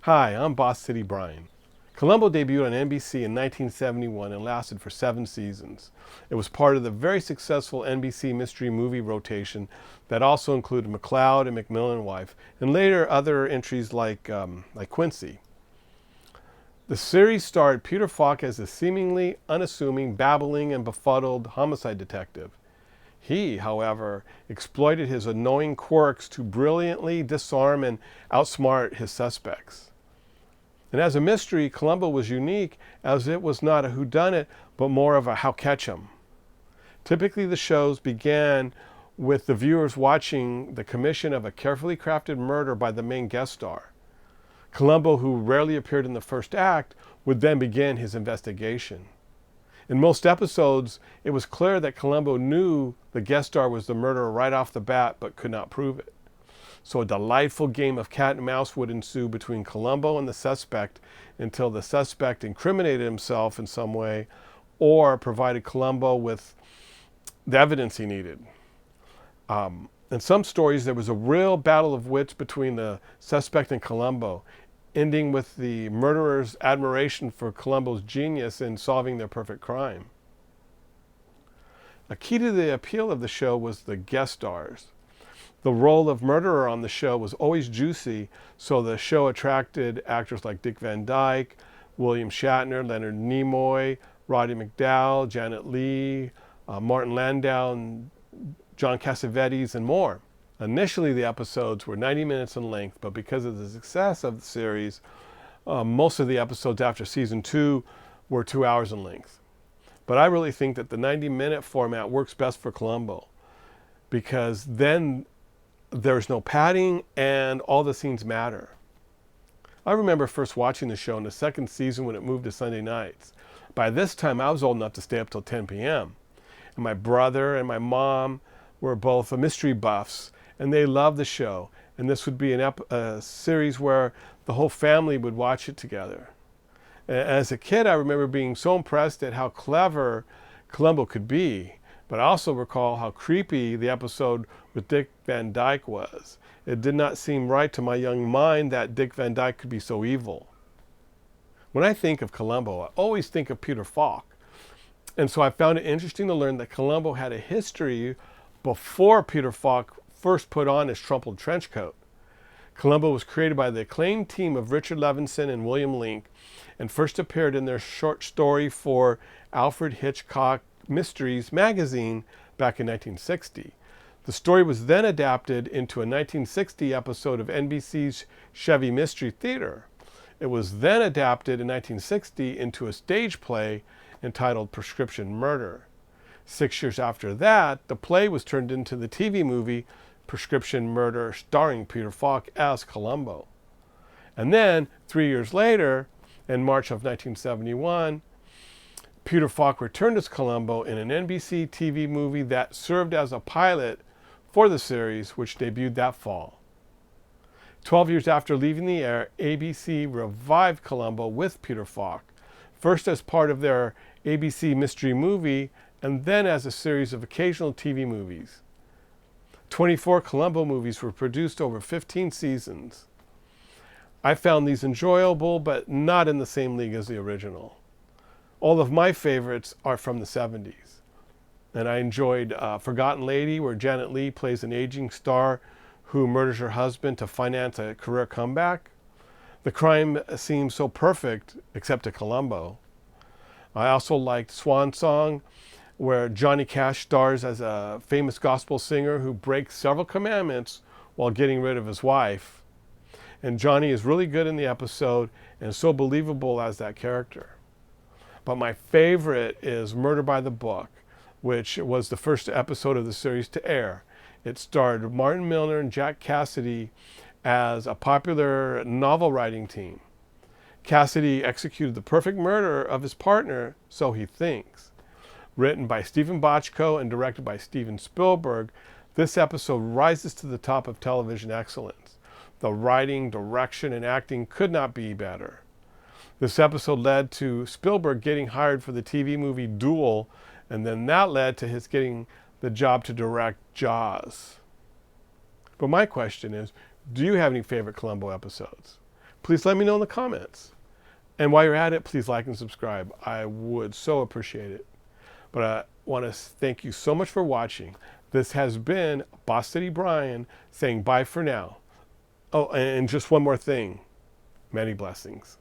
Hi, I'm Boss City Brian. Columbo debuted on NBC in 1971 and lasted for 7 seasons. It was part of the very successful NBC Mystery Movie rotation that also included McCloud and McMillan Wife, and later other entries like Quincy. The series starred Peter Falk as a seemingly unassuming, babbling, and befuddled homicide detective. He, however, exploited his annoying quirks to brilliantly disarm and outsmart his suspects. And as a mystery, Columbo was unique as it was not a whodunit, but more of a howcatchem. Typically, the shows began with the viewers watching the commission of a carefully crafted murder by the main guest star. Columbo, who rarely appeared in the first act, would then begin his investigation. In most episodes, it was clear that Columbo knew the guest star was the murderer right off the bat, but could not prove it. So a delightful game of cat and mouse would ensue between Columbo and the suspect until the suspect incriminated himself in some way or provided Columbo with the evidence he needed. In some stories, there was a real battle of wits between the suspect and Columbo, ending with the murderer's admiration for Columbo's genius in solving their perfect crime. A key to the appeal of the show was the guest stars. The role of murderer on the show was always juicy, so the show attracted actors like Dick Van Dyke, William Shatner, Leonard Nimoy, Roddy McDowell, Janet Leigh, Martin Landau, and John Cassavetes, and more. Initially, the episodes were 90 minutes in length, but because of the success of the series, most of the episodes after season 2 were 2 hours in length. But I really think that the 90-minute format works best for Columbo, because then there's no padding and all the scenes matter. I remember first watching the show in the second season when it moved to Sunday nights. By this time, I was old enough to stay up till 10 p.m. And my brother and my mom were both mystery buffs, and they loved the show. And this would be a series where the whole family would watch it together. As a kid, I remember being so impressed at how clever Columbo could be. But I also recall how creepy the episode with Dick Van Dyke was. It did not seem right to my young mind that Dick Van Dyke could be so evil. When I think of Columbo, I always think of Peter Falk. And so I found it interesting to learn that Columbo had a history before Peter Falk first put on his rumpled trench coat. Columbo was created by the acclaimed team of Richard Levinson and William Link, and first appeared in their short story for Alfred Hitchcock Mysteries magazine back in 1960. The story was then adapted into a 1960 episode of NBC's Chevy Mystery Theater. It was then adapted in 1960 into a stage play entitled Prescription Murder. 6 years after that, the play was turned into the TV movie Prescription Murder, starring Peter Falk as Columbo. And then, 3 years later, in March of 1971, Peter Falk returned as Columbo in an NBC TV movie that served as a pilot for the series, which debuted that fall. 12 years after leaving the air, ABC revived Columbo with Peter Falk, first as part of their ABC Mystery Movie, and then as a series of occasional TV movies. 24 Columbo movies were produced over 15 seasons. I found these enjoyable, but not in the same league as the original. All of my favorites are from the 70s. And I enjoyed Forgotten Lady, where Janet Leigh plays an aging star who murders her husband to finance a career comeback. The crime seems so perfect, except to Columbo. I also liked Swan Song, where Johnny Cash stars as a famous gospel singer who breaks several commandments while getting rid of his wife. And Johnny is really good in the episode and so believable as that character. But my favorite is Murder by the Book, which was the first episode of the series to air. It starred Martin Milner and Jack Cassidy as a popular novel writing team. Cassidy executed the perfect murder of his partner, so he thinks. Written by Stephen Bochco and directed by Steven Spielberg, this episode rises to the top of television excellence. The writing, direction, and acting could not be better. This episode led to Spielberg getting hired for the TV movie Duel, and then that led to his getting the job to direct Jaws. But my question is, do you have any favorite Columbo episodes? please let me know in the comments. And while you're at it, please like and subscribe. I would so appreciate it. But I want to thank you so much for watching. This has been Boss City Brian saying bye for now. Oh, and just one more thing. Many blessings.